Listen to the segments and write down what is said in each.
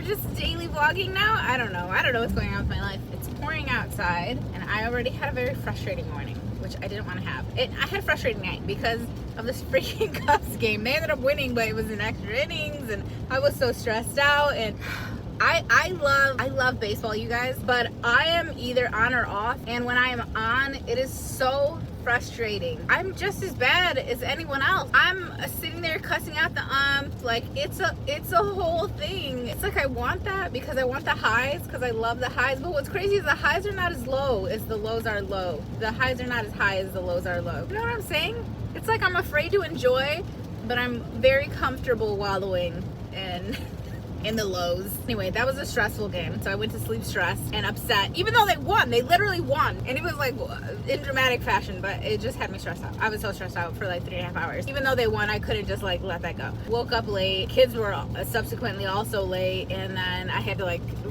just daily vlogging now? I don't know what's going on with my life. It's pouring outside, and I already had a very frustrating morning, which I didn't want to have. I had a frustrating night because of this freaking Cubs game. They ended up winning, but it was in extra innings, and I was so stressed out. And I love baseball, you guys, but I am either on or off, and when I am on, it is so frustrating. I'm just as bad as anyone else. I'm sitting there cussing out the like it's a whole thing. It's like I want that because I want the highs, because I love the highs, but what's crazy is the highs are not as low as the lows are low. The highs are not as high as the lows are low. You know what I'm saying? It's like I'm afraid to enjoy, but I'm very comfortable wallowing in the lows. Anyway, that was a stressful game, so I went to sleep stressed and upset, even though they won. They literally won, and it was like in dramatic fashion, but it just had me stressed out. I was so stressed out for like 3.5 hours. Even though they won, I couldn't just like let that go. Woke up late. Kids were subsequently also late, and then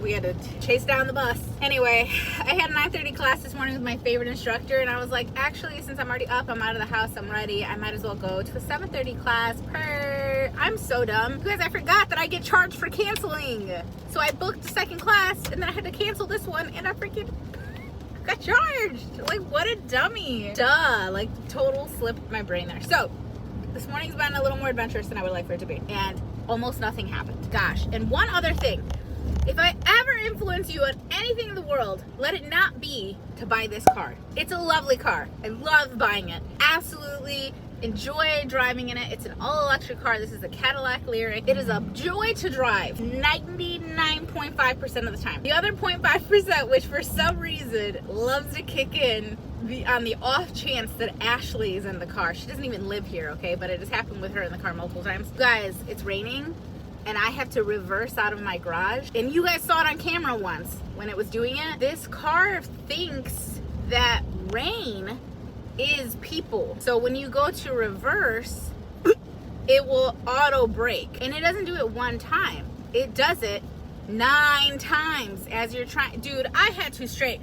we had to chase down the bus. Anyway, I had a 9:30 class this morning with my favorite instructor, and I was like, actually, since I'm already up, I'm out of the house, I'm ready, I might as well go to a 7:30 class I'm so dumb. Because I forgot that I get charged for canceling. So I booked the second class, and then I had to cancel this one, and I freaking got charged. Like, what a dummy. Duh. Like, total slip my brain there. So this morning's been a little more adventurous than I would like for it to be, and almost nothing happened. Gosh. And one other thing, if I ever influence you on anything in the world, let it not be to buy this car. It's a lovely car. I love buying it. Absolutely enjoy driving in it. It's an all-electric car. This is a Cadillac Lyric. It is a joy to drive 99.5% of the time. The other 0.5%, which for some reason loves to kick in on the off chance that Ashley is in the car. She doesn't even live here, okay? But it has happened with her in the car multiple times. Guys, it's raining, and I have to reverse out of my garage. And you guys saw it on camera once when it was doing it. This car thinks that rain is people. So when you go to reverse, it will auto brake. And it doesn't do it one time. It does it 9 times as you're trying. Dude, I had to straight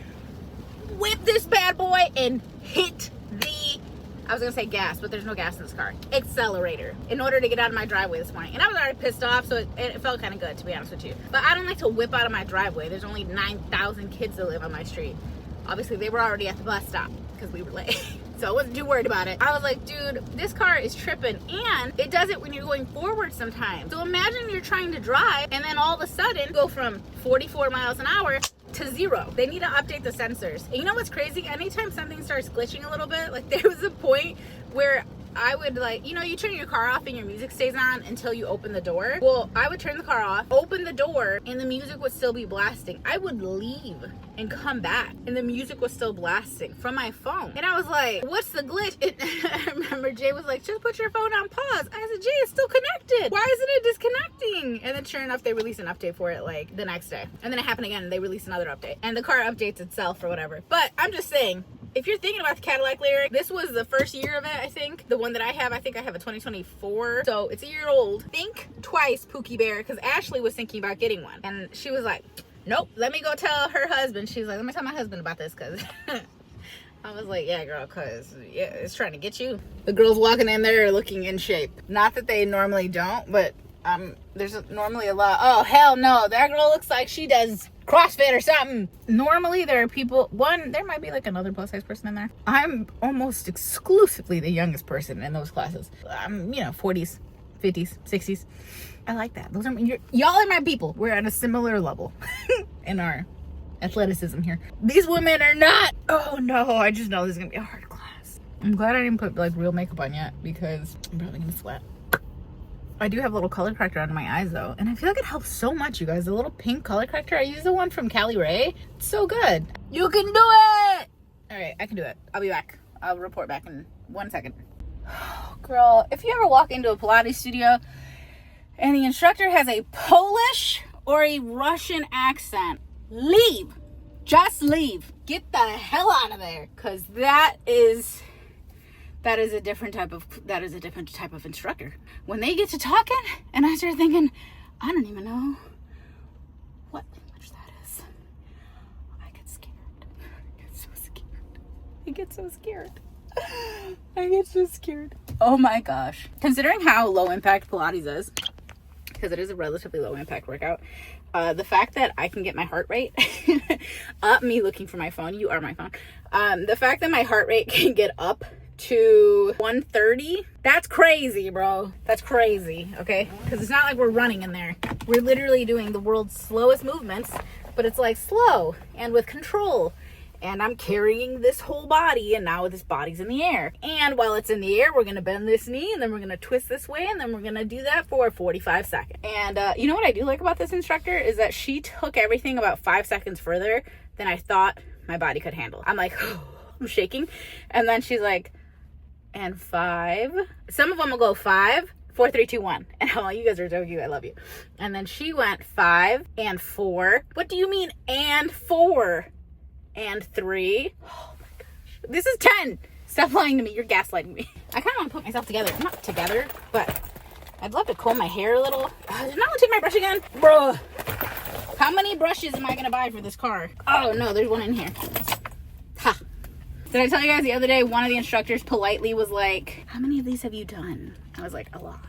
whip this bad boy and hit the, I was gonna say gas, but there's no gas in this car, accelerator, in order to get out of my driveway this morning. And I was already pissed off, so it felt kind of good, to be honest with you. But I don't like to whip out of my driveway. There's only 9,000 kids that live on my street. Obviously, they were already at the bus stop because we were late. So I wasn't too worried about it. I was like, dude, this car is tripping. And it does it when you're going forward sometimes. So imagine you're trying to drive, and then all of a sudden go from 44 miles an hour to 0. They need to update the sensors. And you know what's crazy? Anytime something starts glitching a little bit, like there was a point where I would, like, you know, you turn your car off and your music stays on until you open the door. Well, I would turn the car off, open the door, and the music would still be blasting. I would leave and come back, and the music was still blasting from my phone. And I was like, what's the glitch? I remember Jay was like, just put your phone on pause. I said, Jay, it's still connected. Why isn't it disconnecting? And then sure enough, they released an update for it like the next day. And then it happened again, and they released another update. And the car updates itself or whatever. But I'm just saying, if you're thinking about the Cadillac Lyric, this was the first year of it, I think. The one that I have a 2024. So it's a year old. Think twice, Pookie Bear, because Ashley was thinking about getting one. And she was like, nope, let me go tell her husband. She's like, let me tell my husband about this, because I was like, yeah, girl, because yeah, it's trying to get you. The girls walking in there are looking in shape. Not that they normally don't, but there's normally a lot. Oh, hell no. That girl looks like she does CrossFit or something. Normally there are people, there might be like another plus size person in there. I'm almost exclusively the youngest person in those classes. I'm, 40s, 50s, 60s. I like that. Those are y'all are my people. We're at a similar level in our athleticism here. These women are not. Oh no, I just know this is gonna be a hard class. I'm glad I didn't put like real makeup on yet, because I'm probably gonna sweat. I do have a little color corrector under my eyes though, and I feel like it helps so much, you guys. The little pink color corrector, I use the one from Cali Ray. It's so good. You can do it. All right, I can do it. I'll be back. I'll report back in 1 second. Girl, if you ever walk into a Pilates studio and the instructor has a Polish or a Russian accent, leave. Just leave. Get the hell out of there, because that is a different type of instructor. When they get to talking and I start thinking, I don't even know what language that is, I get scared. I get so scared. Oh my gosh. Considering how low impact Pilates is, because it is a relatively low impact workout. The fact that I can get my heart rate up, me looking for my phone, you are my phone. The fact that my heart rate can get up to 130, that's crazy, bro. That's crazy, okay? Because it's not like we're running in there. We're literally doing the world's slowest movements, but it's like slow and with control. And I'm carrying this whole body, and now this body's in the air. And while it's in the air, we're gonna bend this knee, and then we're gonna twist this way, and then we're gonna do that for 45 seconds. And you know what I do like about this instructor is that she took everything about 5 seconds further than I thought my body could handle. I'm like, I'm shaking. And then she's like, and 5. Some of them will go 5, 4, 3, 2, 1. And I'm like, you guys are so cute. I love you. And then she went 5 and 4. What do you mean and 4? And 3. Oh my gosh. This is 10. Stop lying to me. You're gaslighting me. I kind of want to put myself together. I'm not together, but I'd love to comb my hair a little. Did I take my brush again? Bro. How many brushes am I going to buy for this car? Oh no, there's one in here. Ha. Did I tell you guys the other day, one of the instructors politely was like, how many of these have you done? I was like, a lot.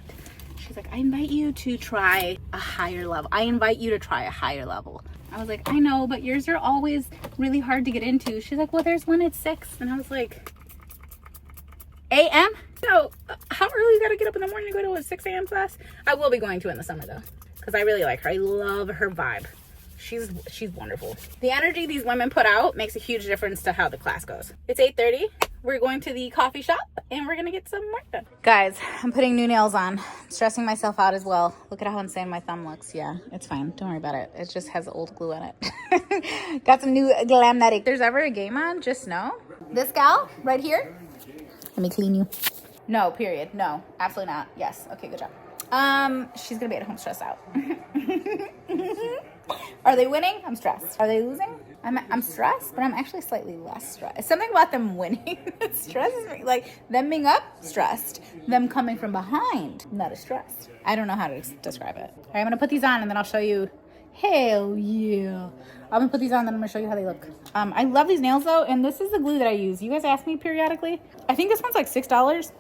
She's like, I invite you to try a higher level. I invite you to try a higher level. I was like, I know, but yours are always really hard to get into. She's like, well, there's one at 6. And I was like, a.m.? No, how early you gotta get up in the morning to go to a 6 a.m. class? I will be going to in the summer though, because I really like her. I love her vibe. She's wonderful. The energy these women put out makes a huge difference to how the class goes. It's 8:30. We're going to the coffee shop and we're gonna get some work done. Guys, I'm putting new nails on. I'm stressing myself out as well. Look at how insane my thumb looks. Yeah, it's fine. Don't worry about it. It just has old glue in it. Got some new Glamnetic. If there's ever a game on, just know. This gal right here. Let me clean you. No, period. No, absolutely not. Yes. Okay, good job. She's gonna be at home stressed out. Are they winning? I'm stressed. Are they losing? I'm stressed, but I'm actually slightly less stressed. It's something about them winning that stresses me. Like them being up, stressed. Them coming from behind, not as stressed. I don't know how to describe it. All right, I'm gonna put these on and then I'll show you. Hell yeah. I'm gonna put these on and then I'm gonna show you how they look. I love these nails though, and this is the glue that I use. You guys ask me periodically. I think this one's like $6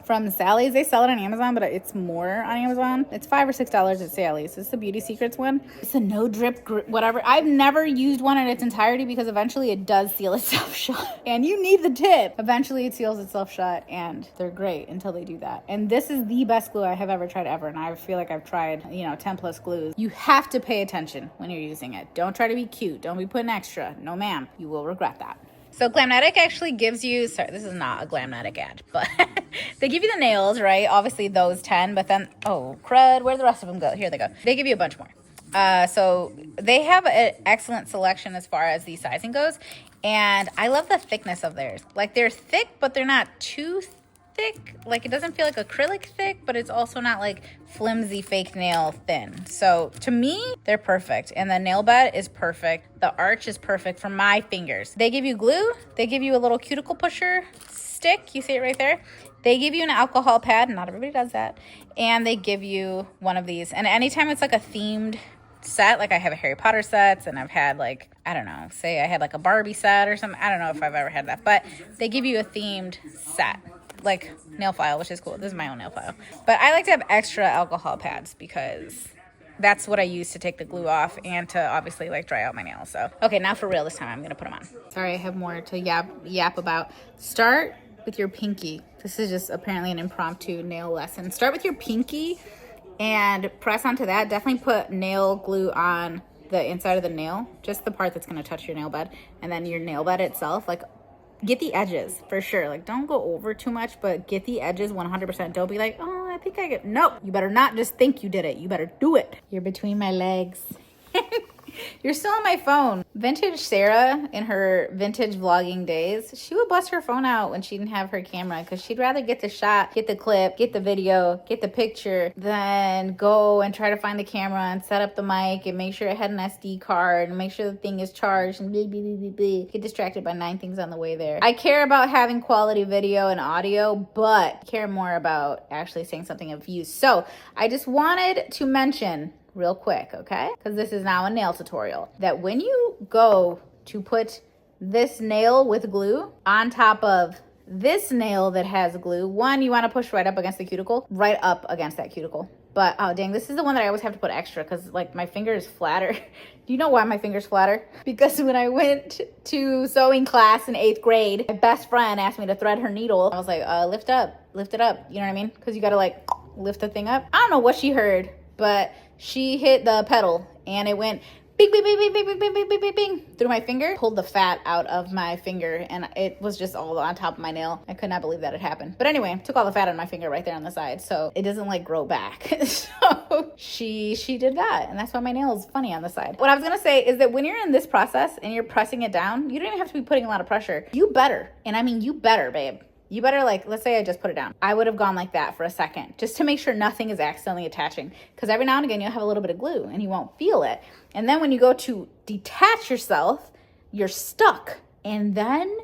from Sally's. They sell it on Amazon, but it's more on Amazon. It's $5 or $6 at Sally's. This is the Beauty Secrets one. It's a no drip, whatever. I've never used one in its entirety because eventually it does seal itself shut. And you need the tip. Eventually it seals itself shut, and they're great until they do that. And this is the best glue I have ever tried ever. And I feel like I've tried, 10 plus glues. You have to pay attention when you're using it. Don't try to be cute. Don't be putting extra. No, ma'am. You will regret that. So Glamnetic actually gives you, sorry, this is not a Glamnetic ad, but they give you the nails, right? Obviously those 10, but then, oh, crud, where do the rest of them go? Here they go. They give you a bunch more. So they have an excellent selection as far as the sizing goes. And I love the thickness of theirs. Like they're thick, but they're not too thick. Like it doesn't feel like acrylic thick, but it's also not like flimsy fake nail thin. So to me, they're perfect. And the nail bed is perfect. The arch is perfect for my fingers. They give you glue. They give you a little cuticle pusher stick. You see it right there. They give you an alcohol pad. Not everybody does that. And they give you one of these. And anytime it's like a themed set, like I have a Harry Potter sets, and I've had like, I don't know, say I had like a Barbie set or something. I don't know if I've ever had that, but they give you a themed set. Like nail file, which is cool. This is my own nail file. But I like to have extra alcohol pads because that's what I use to take the glue off and to obviously like dry out my nails. So, okay, now for real this time, I'm going to put them on. Sorry, I have more to yap about. Start with your pinky. This is just apparently an impromptu nail lesson. Start with your pinky and press onto that. Definitely put nail glue on the inside of the nail, just the part that's going to touch your nail bed. And then your nail bed itself, like get the edges for sure. Like don't go over too much, but get the edges 100%. Don't be like, oh, I think I get, no, you better not just think you did it. You better do it. You're between my legs. You're still on my phone. Vintage Sarah, in her vintage vlogging days, she would bust her phone out when she didn't have her camera because she'd rather get the shot, get the clip, get the video, get the picture, than go and try to find the camera and set up the mic and make sure it had an SD card and make sure the thing is charged and blah, blah, blah, blah, blah. Get distracted by 9 things on the way there. I care about having quality video and audio, but I care more about actually saying something of use. So I just wanted to mention real quick, okay? Because this is now a nail tutorial. That when you go to put this nail with glue on top of this nail that has glue, one, you want to push right up against the cuticle, right up against that cuticle. But oh dang, this is the one that I always have to put extra because like my finger is flatter. Do you know why my finger's flatter? Because when I went to sewing class in 8th grade, my best friend asked me to thread her needle. I was like, lift it up. You know what I mean? Because you gotta like lift the thing up. I don't know what she heard, but she hit the pedal and it went bing, bing, bing, bing, bing, bing, bing, bing, bing, bing, through my finger, pulled the fat out of my finger, and it was just all on top of my nail. I could not believe that it happened. But anyway, took all the fat out of my finger right there on the side, so it doesn't like grow back. So she did that, and that's why my nail is funny on the side. What I was gonna say is that when you're in this process and you're pressing it down, you don't even have to be putting a lot of pressure. You better, and I mean you better, babe. You better, like, let's say I just put it down. I would have gone like that for a second just to make sure nothing is accidentally attaching. Because every now and again, you'll have a little bit of glue and you won't feel it. And then when you go to detach yourself, you're stuck. And then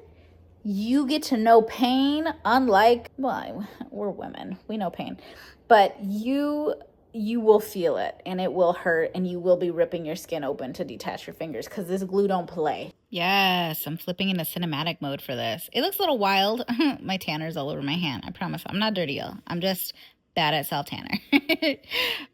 you get to know pain, unlike, well, we're women. We know pain. But you will feel it and it will hurt and you will be ripping your skin open to detach your fingers because this glue don't play. Yes, I'm flipping into cinematic mode for this. It looks a little wild. My tanner's all over my hand. I promise. I'm not dirty, y'all. I'm just bad at self-tanner.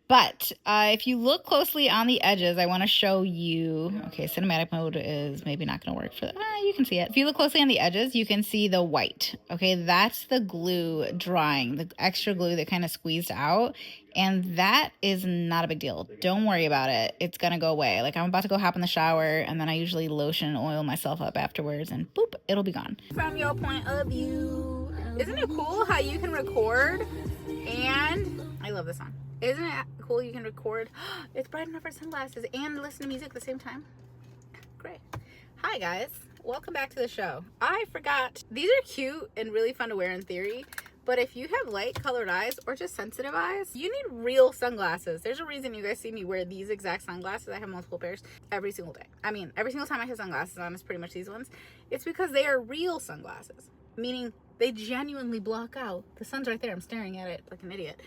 But if you look closely on the edges, I want to show you. Okay, cinematic mode is maybe not going to work for that. You can see it. If you look closely on the edges, you can see the white. Okay, that's the glue drying, the extra glue that kind of squeezed out. And that is not a big deal. Don't worry about it. It's going to go away. Like I'm about to go hop in the shower and then I usually lotion and oil myself up afterwards and boop, it'll be gone. From your point of view. Isn't it cool how you can record and I love this song. Isn't it cool you can record? It's bright enough for sunglasses and listen to music at the same time. Great. Hi guys. Welcome back to the show. I forgot. These are cute and really fun to wear in theory. But if you have light colored eyes or just sensitive eyes, you need real sunglasses. There's a reason you guys see me wear these exact sunglasses. I have multiple pairs every single day. I mean, every single time I have sunglasses on, it's pretty much these ones. It's because they are real sunglasses, meaning they genuinely block out. The sun's right there. I'm staring at it like an idiot.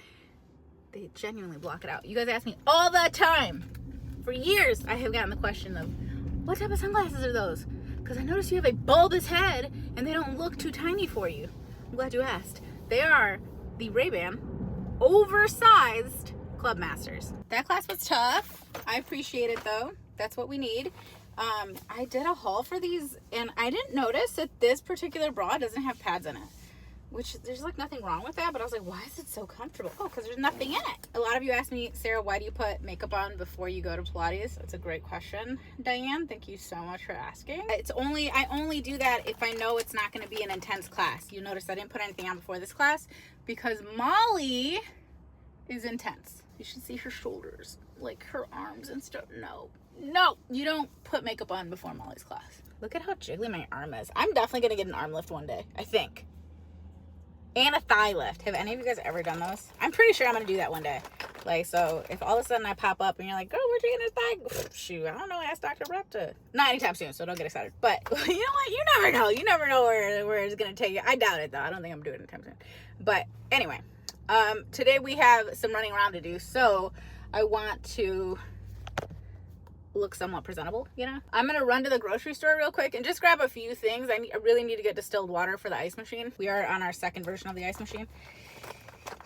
They genuinely block it out. You guys ask me all the time. For years, I have gotten the question of, what type of sunglasses are those? Because I noticed you have a bulbous head and they don't look too tiny for you. I'm glad you asked. They are the Ray-Ban oversized Club Masters. That class was tough. I appreciate it though. That's what we need. I did a haul for these and I didn't notice that this particular bra doesn't have pads in it. Which there's like nothing wrong with that, but I was like, why is it so comfortable? Oh, because there's nothing in it. A lot of you ask me, Sarah, why do you put makeup on before you go to Pilates? That's a great question, Diane. Thank you so much for asking. I only do that if I know it's not going to be an intense class. You notice I didn't put anything on before this class because Molly is intense. You should see her shoulders, like her arms and stuff. No, you don't put makeup on before Molly's class. Look at how jiggly my arm is. I'm definitely going to get an arm lift one day, I think. And a thigh lift. Have any of you guys ever done those? I'm pretty sure I'm going to do that one day. Like, so if all of a sudden I pop up and you're like, girl, where'd you get a thigh? Shoot, I don't know. Ask Dr. Repta. Not anytime soon, so don't get excited. But you know what? You never know. You never know where it's going to take you. I doubt it, though. I don't think I'm doing it anytime soon. But anyway, today we have some running around to do. So I want to look somewhat presentable, you know. I'm gonna run to the grocery store real quick and just grab a few things. I really need to get distilled water for the ice machine. We are on our second version of the ice machine.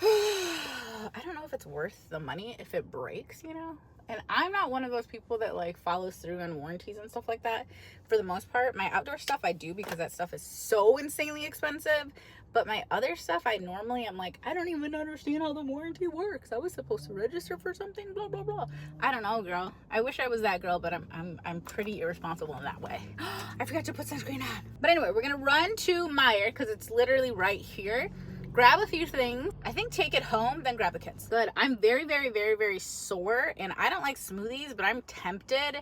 I don't know if it's worth the money if it breaks, you know. And I'm not one of those people that like follows through on warranties and stuff like that. For the most part, my outdoor stuff I do because that stuff is so insanely expensive. But my other stuff, I am like, I don't even understand how the warranty works. I was supposed to register for something, blah, blah, blah. I don't know, girl. I wish I was that girl, but I'm pretty irresponsible in that way. I forgot to put sunscreen on. But anyway, we're going to run to Meijer because it's literally right here. Grab a few things. I think take it home, then grab the kids. Good. I'm very, very, very, very sore, and I don't like smoothies, but I'm tempted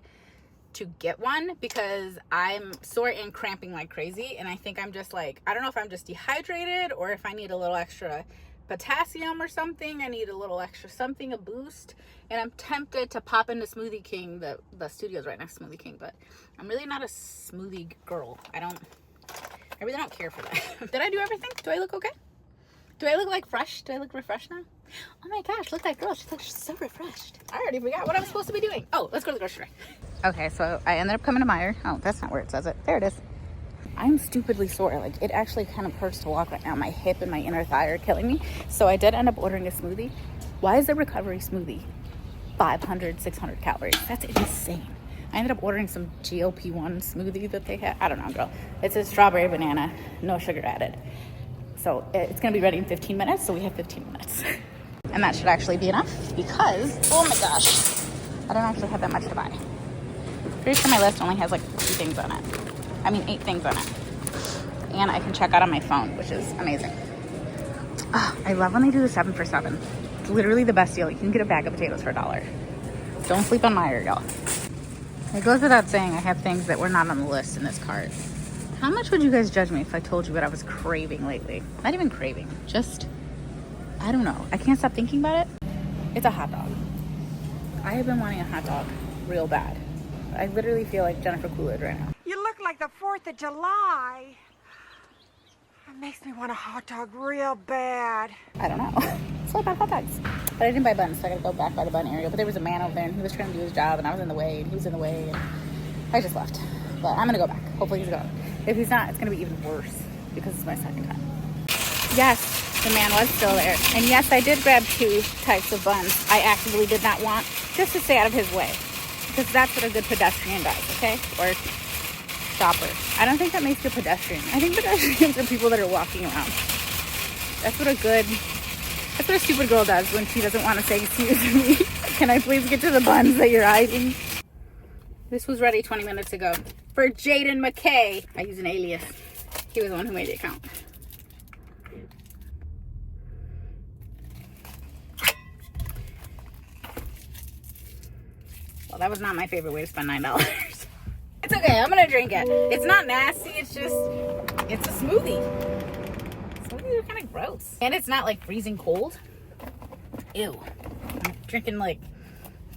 to get one because I'm sore and cramping like crazy, and I think I'm just like, I don't know if I'm just dehydrated or if I need a little extra potassium or something. I need a little extra something, a boost, and I'm tempted to pop into Smoothie King. The studio's right next to Smoothie King, but I'm really not a smoothie girl. I really don't care for that. Did I do everything? Do I look okay? Do I look like fresh? Do I look refreshed now? Oh my gosh, look at that girl. She looks so refreshed. I already forgot what I'm supposed to be doing. Oh, let's go to the grocery store. Okay, so I ended up coming to Meijer. Oh, that's not where it says it. There it is. I'm stupidly sore. Like, it actually kind of hurts to walk right now. My hip and my inner thigh are killing me. So I did end up ordering a smoothie. Why is the recovery smoothie 500, 600 calories? That's insane. I ended up ordering some GLP-1 smoothie that they had. I don't know, girl. It's a strawberry banana, no sugar added. So it's gonna be ready in 15 minutes, so we have 15 minutes. And that should actually be enough because, oh my gosh, I don't actually have that much to buy. Pretty sure my list only has like 8 things on it. And I can check out on my phone, which is amazing. Oh, I love when they do the 7 for 7. It's literally the best deal. You can get a bag of potatoes for $1. Don't sleep on Meijer, y'all. It goes without saying I have things that were not on the list in this cart. How much would you guys judge me if I told you what I was craving lately? Not even craving, just, I don't know. I can't stop thinking about it. It's a hot dog. I have been wanting a hot dog real bad. I literally feel like Jennifer Coolidge right now. You look like the 4th of July. It makes me want a hot dog real bad. I don't know. So I bought hot dogs. But I didn't buy buns, so I gotta go back by the bun area. But there was a man over there and he was trying to do his job and I was in the way and he was in the way and I just left. But I'm gonna go back. Hopefully he's gone. If he's not, it's gonna be even worse because it's my second time. Yes, the man was still there. And yes, I did grab 2 types of buns I actively did not want just to stay out of his way. Because that's what a good pedestrian does, okay? Or stopper. I don't think that makes you a pedestrian. I think pedestrians are people that are walking around. That's what a stupid girl does when she doesn't want to say, excuse me, can I please get to the buns that you're hiding? This was ready 20 minutes ago. For Jaden McKay. I use an alias. He was the one who made the account. Well, that was not my favorite way to spend $9. It's okay, I'm gonna drink it. It's not nasty, it's a smoothie. Smoothies are kind of gross. And it's not like freezing cold. Ew. I'm drinking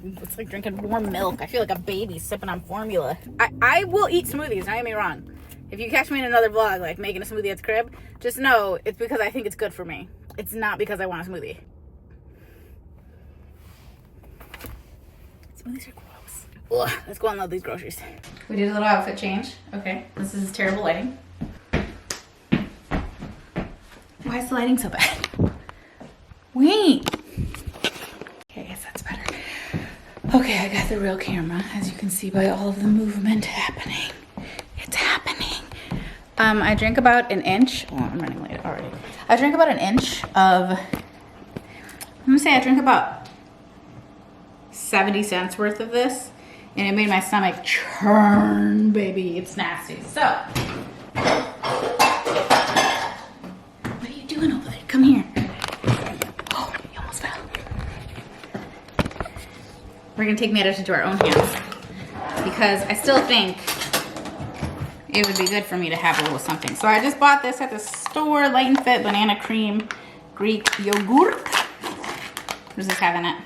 it's like drinking warm milk. I feel like a baby sipping on formula. I will eat smoothies, don't get me wrong. If you catch me in another vlog, like making a smoothie at the crib, just know it's because I think it's good for me. It's not because I want a smoothie. Smoothies are gross. Ugh, let's go unload these groceries. We did a little outfit change. Okay, this is terrible lighting. Why is the lighting so bad? Wait. Okay, I guess that's better. Okay, I got the real camera, as you can see by all of the movement happening. It's happening. I drank about an inch. Oh, I'm running late already. I drank about an inch of, I'm gonna say I drank about 70 cents worth of this, and it made my stomach churn, baby. It's nasty. So, what are you doing over there? Come here. Oh, you almost fell. We're gonna take matters into our own hands because I still think it would be good for me to have a little something. So I just bought this at the store, Light and Fit banana cream Greek yogurt. What does this have in it?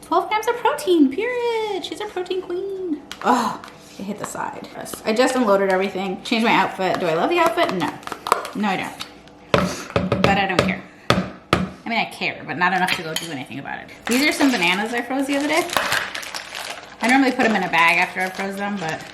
12 grams of protein, period. She's a protein queen. Oh, it hit the side. I just unloaded everything, changed my outfit. Do I love the outfit? No. No, I don't. But I don't care. I mean, I care, but not enough to go do anything about it. These are some bananas I froze the other day. I normally put them in a bag after I froze them, but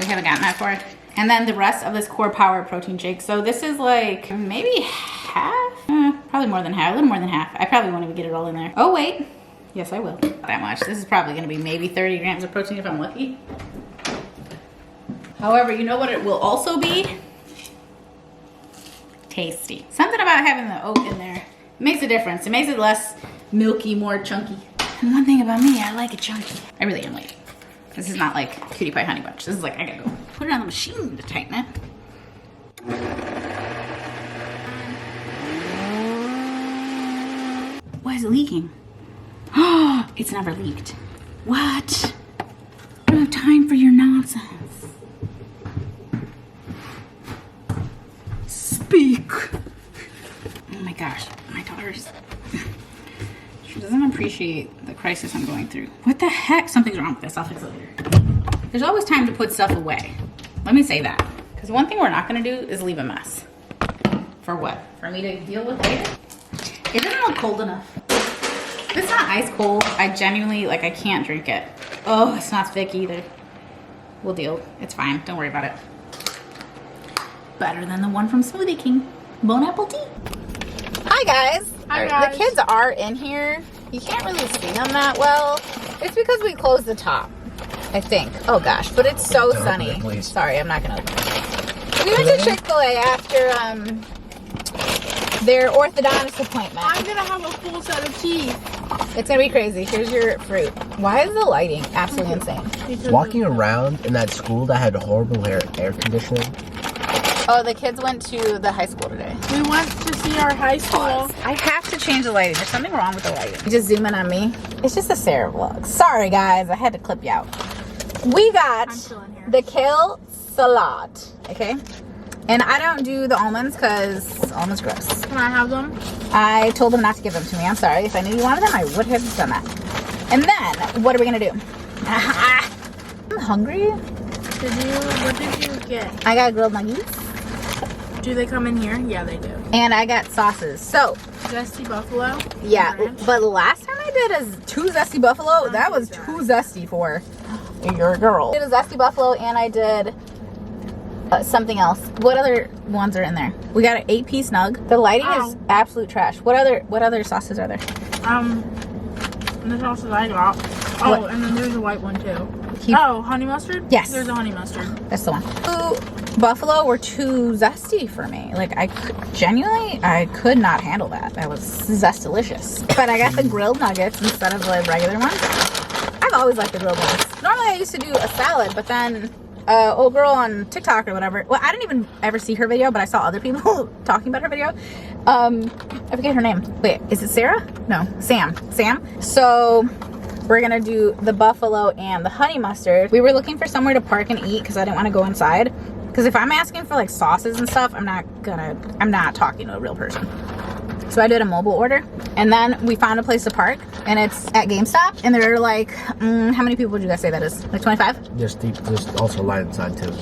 we haven't gotten that far. And then the rest of this Core Power protein shake. So this is like maybe half, probably more than half, a little more than half. I probably won't even get it all in there. Oh wait, yes I will. Not that much. This is probably gonna be maybe 30 grams of protein if I'm lucky. However, you know what it will also be? Tasty. Something about having the oat in there makes a difference. It makes it less milky, more chunky. And one thing about me, I like it chunky. I really am late. This is not like Cutie Pie Honey Bunch. This is like, I gotta go put it on the machine to tighten it. Why is it leaking? Oh, it's never leaked. What? I don't have time for your nonsense. Speak. Oh my gosh, my daughter's... She doesn't appreciate the crisis I'm going through. What the heck? Something's wrong with this. I'll fix it later. There's always time to put stuff away. Let me say that. Because one thing we're not going to do is leave a mess. For what? For me to deal with later? It doesn't look cold enough. If it's not ice cold, I genuinely, like, I can't drink it. Oh, it's not thick either. We'll deal. It's fine. Don't worry about it. Better than the one from Smoothie King. Bon appetit. Hi, guys. The kids are in here. You can't really see them that well. It's because we closed the top, I think. Oh gosh, but it's so sunny. Sorry, I'm not gonna open it. We went to Chick-fil-A after their orthodontist appointment. I'm gonna have a full set of teeth. It's gonna be crazy. Here's your fruit. Why is the lighting absolutely insane? Walking around in that school that had horrible air conditioning. Oh, the kids went to the high school today. We went to see our high school. I have to change the lighting. There's something wrong with the lighting. You just zoom in on me. It's just a Sarah vlog. Sorry, guys. I had to clip you out. We got the kale salad, okay? And I don't do the almonds because almonds gross. Can I have them? I told them not to give them to me. I'm sorry. If I knew you wanted them, I would have done that. And then, what are we going to do? I'm hungry. What did you get? I got grilled nuggies. Do they come in here? Yeah, they do. And I got sauces. So, Zesty buffalo? yeah, but last time I did a 2 zesty buffalo. That was too zesty for your girl. I did a zesty buffalo and I did something else. What other ones are in there? We got an 8-piece nug. The lighting is absolute trash. What other sauces are there? The sauces I got. Oh, what? And then there's a white one too. Honey mustard? Yes. There's a honey mustard. That's the one. Buffalo were too zesty for me. Like, I could not handle that. That was zest-delicious. But I got the grilled nuggets instead of the regular ones. I've always liked the grilled ones. Normally I used to do a salad, but then old girl on TikTok or whatever. Well, I didn't even ever see her video, but I saw other people talking about her video. I forget her name. Wait, is it Sarah? No, Sam. So we're gonna do the buffalo and the honey mustard. We were looking for somewhere to park and eat because I didn't want to go inside. Because if I'm asking for like sauces and stuff, I'm not talking to a real person. So I did a mobile order, and then we found a place to park, and it's at GameStop, and they're like, how many people would you guys say that is? Like 25? There's also line inside too.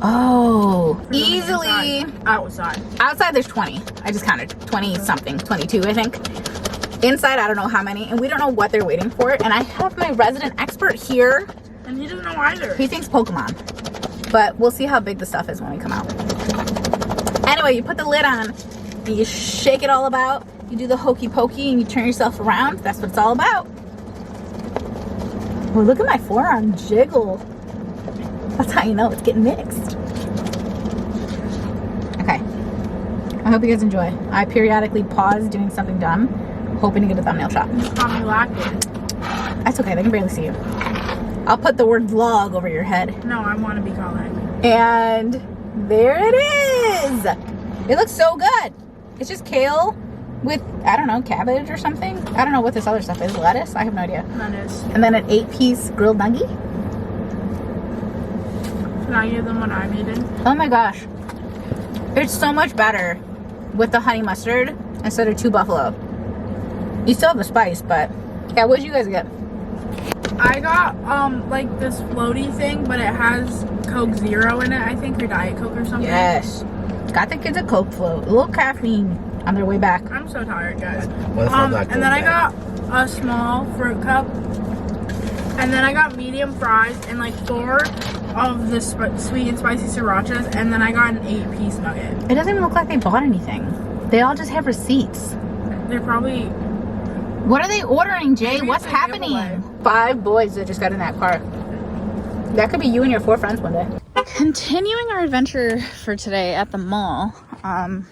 Oh, easily. Outside there's 20. I just counted 20 something, 22 I think. Inside I don't know how many, and we don't know what they're waiting for. And I have my resident expert here, and he doesn't know either. He thinks Pokemon, but we'll see how big the stuff is when we come out. Anyway, you put the lid on and you shake it all about. You do the hokey pokey and you turn yourself around. That's what it's all about. Well, look at my forearm jiggle. That's how you know it's getting mixed. Okay. I hope you guys enjoy. I periodically pause doing something dumb, hoping to get a thumbnail shot. You call me lacking. That's okay. They can barely see you. I'll put the word vlog over your head. No, I want to be called lacking. And there it is. It looks so good. It's just kale with, I don't know, cabbage or something. I don't know what this other stuff is. Lettuce? I have no idea. Lettuce. And then an 8-piece grilled nugget. Can I give them what I needed? Oh my gosh. It's so much better with the honey mustard instead of 2 buffalo. You still have the spice, but yeah, what did you guys get? I got like this floaty thing, but it has Coke Zero in it, I think, or Diet Coke or something. Yes. Got the kids a Coke float. A little caffeine on their way back. I'm so tired, guys. And then I got a small fruit cup, and then I got medium fries and like 4 of the sweet and spicy srirachas, and then I got an 8-piece nugget. It doesn't even look like they bought anything. They all just have receipts. They're probably... What are they ordering, Jay? Maybe What's happening? 5 boys that just got in that car. That could be you and your 4 friends one day. Continuing our adventure for today at the mall, I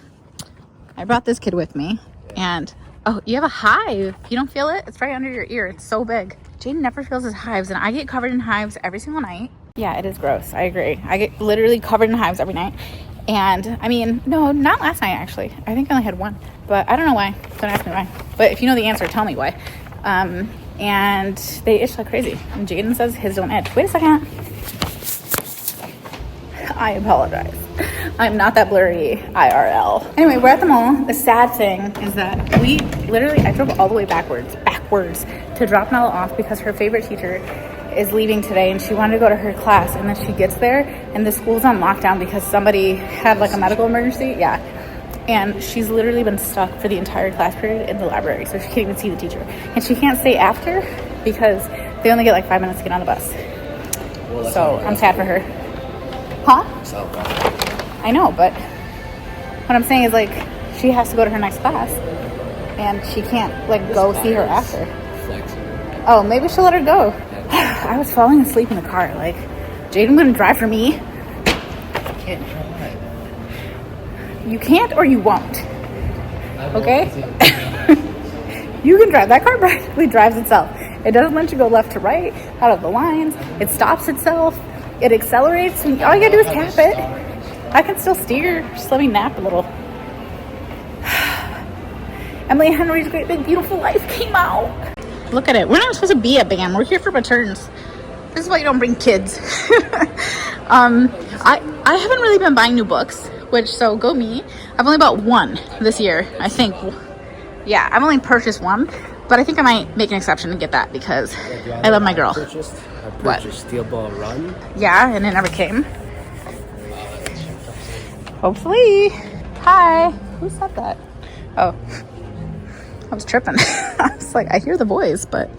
brought this kid with me, and oh, you have a hive. You don't feel it? It's right under your ear. It's so big. Jaden never feels his hives, and I get covered in hives every single night. Yeah, it is gross. I agree. I get literally covered in hives every night. And I mean, no, not last night actually. I think I only had 1, but I don't know why. Don't ask me why. But if you know the answer, tell me why. And they itch like crazy. And Jaden says his don't itch. Wait a second. I apologize. I'm not that blurry IRL. Anyway, we're at the mall. The sad thing is that I drove all the way backwards to drop Nella off because her favorite teacher is leaving today and she wanted to go to her class, and then she gets there and the school's on lockdown because somebody had like a medical emergency. Yeah. And she's literally been stuck for the entire class period in the library, so she can't even see the teacher. And she can't stay after because they only get like 5 minutes to get on the bus. Well, so I'm sad for her. Huh? I know, but what I'm saying is like she has to go to her next class. and she can't like go see her after. Oh, maybe she'll let her go. I was falling asleep in the car. Like, Jaden wouldn't drive for me. You can't or you won't. Okay? You can drive. That car practically drives itself. It doesn't let you go left to right, out of the lines. It stops itself. It accelerates. And all you gotta do is tap it. I can still steer. Just let me nap a little. Emily Henry's Great Big Beautiful Life came out. Look at it. We're not supposed to be at BAM. We're here for returns. This is why you don't bring kids. I haven't really been buying new books, so go me. I've only bought one this year, I think. Yeah, I've only purchased one, but I think I might make an exception and get that because I love my girl. I purchased Steel Ball Run. Yeah, and it never came. Hopefully. Hi. Who said that? Oh. I was tripping. I was like, I hear the voice, but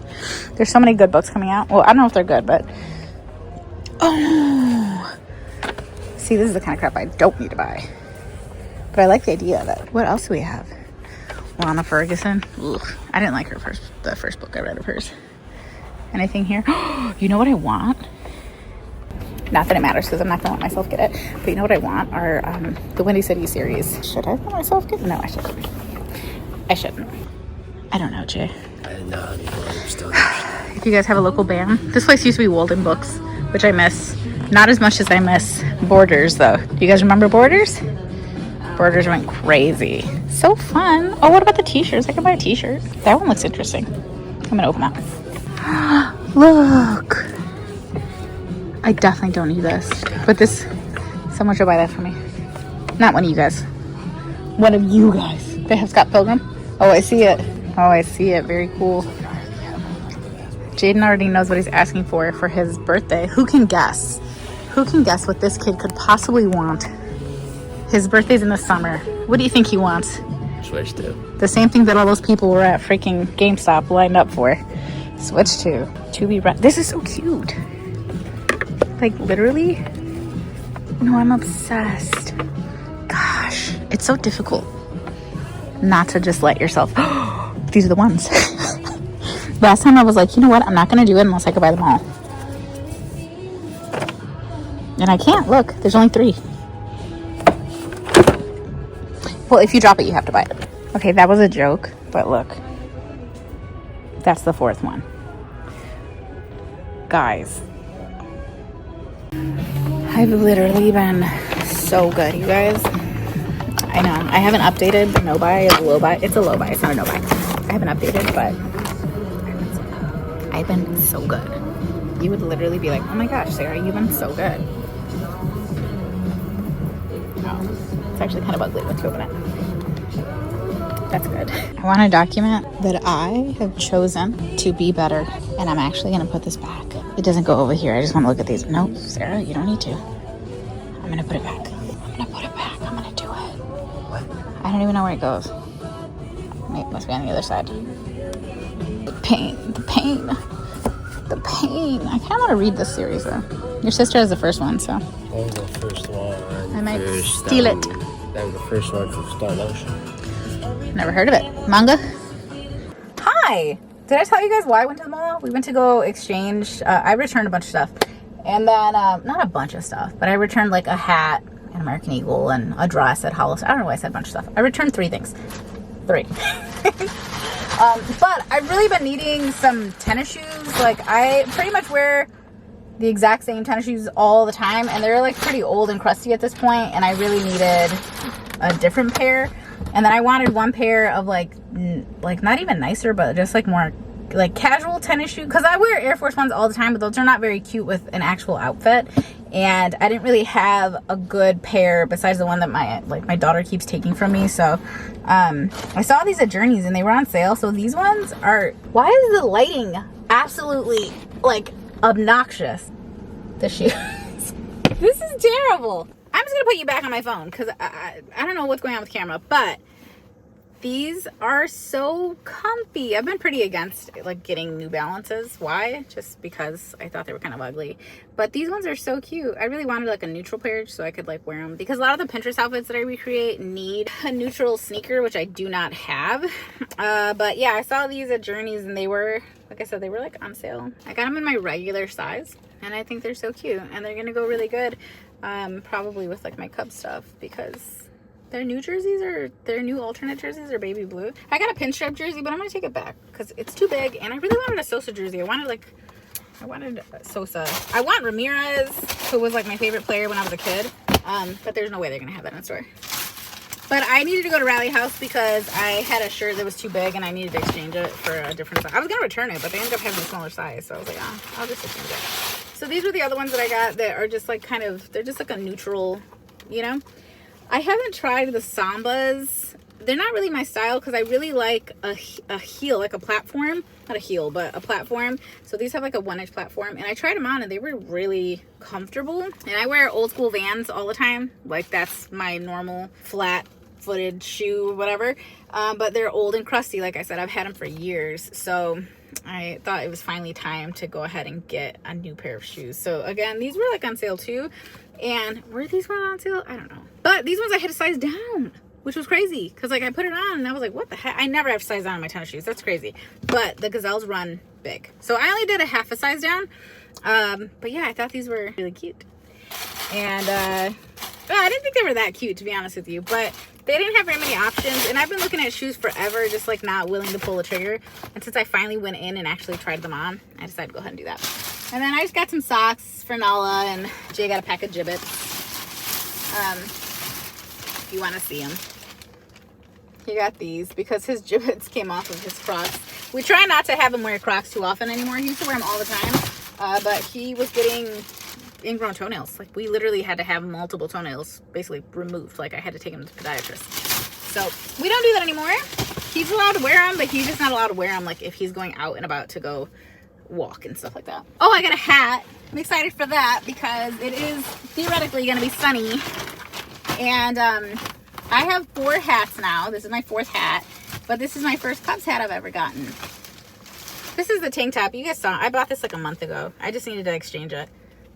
there's so many good books coming out. Well, I don't know if they're good, but... Oh! See, this is the kind of crap I don't need to buy. But I like the idea of it. What else do we have? Lana Ferguson. Ugh. I didn't like the first book I read of hers. Anything here? You know what I want? Not that it matters because I'm not going to let myself get it. But you know what I want are the Windy City series. Should I let myself get it? No, I shouldn't. I shouldn't. I don't know, Jay. I didn't know before. I'm still interested. If you guys have a local BAM, this place used to be Walden Books, which I miss. Not as much as I miss Borders, though. Do you guys remember Borders? Borders went crazy. So fun. Oh, what about the t-shirts? I can buy a t-shirt. That one looks interesting. I'm gonna open that. Look. I definitely don't need this, but someone should buy that for me. Not one of you guys. One of you guys. They have Scott Pilgrim. Oh, I see it. Oh, I see it. Very cool. Jaden already knows what he's asking for his birthday. Who can guess? Who can guess what this kid could possibly want? His birthday's in the summer. What do you think he wants? Switch 2. The same thing that all those people were at freaking GameStop lined up for. Switch 2. To be right. This is so cute. Like, literally? No, I'm obsessed. Gosh, it's so difficult not to just let yourself. These are the ones. Last time I was like, you know what? I'm not going to do it unless I can buy them all. And I can't. Look, there's only 3. Well, if you drop it, you have to buy it. Okay, that was a joke, but look. That's the 4th one. Guys. I've literally been so good, you guys. I know. I haven't updated the no buy. It's a low buy. It's a low buy. It's not a no buy. I haven't updated, but I've been so good. You would literally be like, oh my gosh, Sarah, you've been so good. Oh, it's actually kind of ugly once you open it. That's good. I want to document that I have chosen to be better, and I'm actually going to put this back. It doesn't go over here. I just want to look at these. No, Sarah, you don't need to. I'm going to put it back. I'm going to put it back. I'm going to do it. What? I don't even know where it goes. It must be on the other side. The pain. The pain. The pain. I kind of want to read this series, though. Your sister has the first one, so. That was the first one. I might steal it. That was the first one from Star Ocean. Never heard of it. Manga? Hi! Did I tell you guys why I went to the mall? We went to go exchange. I returned a bunch of stuff. And then, not a bunch of stuff, but I returned like a hat, an American Eagle, and a dress at Hollis. I don't know why I said a bunch of stuff. I returned 3 things. 3. But I've really been needing some tennis shoes. Like, I pretty much wear the exact same tennis shoes all the time, and they're like pretty old and crusty at this point, and I really needed a different pair. And then I wanted one pair of like not even nicer, but just like more like casual tennis shoes, because I wear Air Force Ones all the time, but those are not very cute with an actual outfit. And I didn't really have a good pair besides the one that my daughter keeps taking from me. So I saw these at Journeys and they were on sale. So these ones are, why is the lighting absolutely like obnoxious? The shoes. This is terrible. I'm just gonna put you back on my phone because I don't know what's going on with the camera, but These are so comfy. I've been pretty against like getting New Balances. Why? Just because I thought they were kind of ugly. But these ones are so cute. I really wanted like a neutral pair so I could like wear them, because a lot of the Pinterest outfits that I recreate need a neutral sneaker, which I do not have. But yeah, I saw these at Journeys and they were, like I said, they were like on sale. I got them in my regular size and I think they're so cute, and they're gonna go really good probably with like my Cubs stuff, because their new jerseys or their new alternate jerseys are baby blue. I got a pinstripe jersey, but I'm gonna take it back because it's too big, and I really wanted a Sosa jersey. I wanted Sosa. I want Ramirez, who was like my favorite player when I was a kid, but there's no way they're gonna have that in store. But I needed to go to Rally House because I had a shirt that was too big and I needed to exchange it for a different size. I was gonna return it, but they ended up having a smaller size, so I was like, oh, I'll just exchange it. So these were the other ones that I got that are just like kind of, they're just like a neutral, you know. I haven't tried the Sambas. They're not really my style because I really like a heel, like a platform. Not a heel, but a platform. So these have like a 1-inch platform. And I tried them on and they were really comfortable. And I wear old school Vans all the time. Like that's my normal flat-footed shoe, whatever. But they're old and crusty. Like I said, I've had them for years. So I thought it was finally time to go ahead and get a new pair of shoes. So again, these were like on sale too. And were these ones on sale? I don't know. But these ones I had to size down, which was crazy. Because like I put it on and I was like, what the heck? I never have to size down on my tennis shoes. That's crazy. But the Gazelles run big. So I only did a half a size down. But yeah, I thought these were really cute. And I didn't think they were that cute, to be honest with you. But they didn't have very many options. And I've been looking at shoes forever, just like not willing to pull the trigger. And since I finally went in and actually tried them on, I decided to go ahead and do that. And then I just got some socks for Nala, and Jay got a pack of Jibbits. If you want to see them. He got these because his Jibbits came off of his Crocs. We try not to have him wear Crocs too often anymore. He used to wear them all the time. But he was getting ingrown toenails. Like we literally had to have multiple toenails basically removed. Like I had to take him to the podiatrist. So we don't do that anymore. He's allowed to wear them, but he's just not allowed to wear them like if he's going out and about to go walk and stuff like that. Oh, I got a hat. I'm excited for that because it is theoretically going to be sunny. And I have 4 hats now. This is my 4th hat, but this is my first Cubs hat I've ever gotten. This is the tank top. You guys saw, I bought this like a month ago. I just needed to exchange it.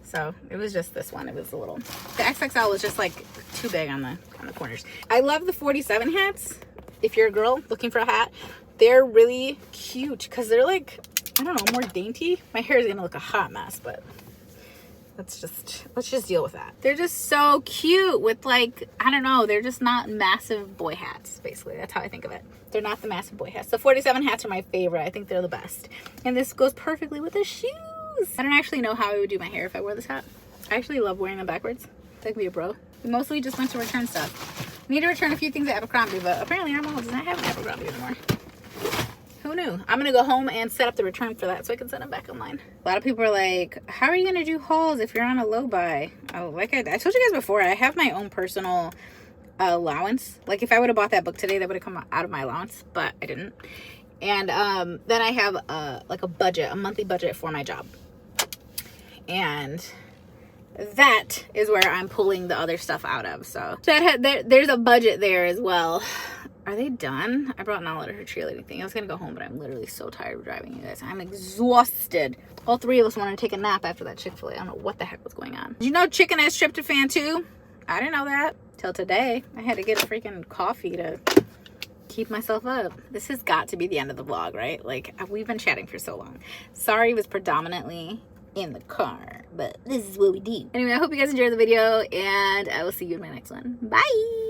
So it was just this one. It was a little, the XXL was just like too big on the corners. I love the 47 hats. If you're a girl looking for a hat, they're really cute because they're like, I don't know, more dainty. My hair is gonna look a hot mess, but let's just deal with that. They're just so cute with like, I don't know, they're just not massive boy hats, basically. That's how I think of it. They're not the massive boy hats. The 47 hats are my favorite. I think they're the best. And this goes perfectly with the shoes. I don't actually know how I would do my hair if I wore this hat. I actually love wearing them backwards. That could be a bro. We mostly just went to return stuff. We need to return a few things at Abercrombie, but apparently our mall does not have an Abercrombie anymore. Who knew? I'm gonna go home and set up the return for that so I can send them back online. A lot of people are like, how are you gonna do hauls if you're on a low buy? Oh, like I told you guys before, I have my own personal allowance. Like if I would have bought that book today, that would have come out of my allowance, but I didn't. And then I have like a budget, a monthly budget for my job. And that is where I'm pulling the other stuff out of. So there's a budget there as well. Are they done? I brought Nala to her cheerleading thing. I was gonna go home, but I'm literally so tired of driving, you guys. I'm exhausted. All 3 of us wanted to take a nap after that Chick-fil-A. I don't know what the heck was going on. Did you know chicken has tryptophan too? I didn't know that till today. I had to get a freaking coffee to keep myself up. This has got to be the end of the vlog, right? Like we've been chatting for so long. Sorry, it was predominantly in the car, but this is what we do. Anyway, I hope you guys enjoyed the video, and I will see you in my next one. Bye.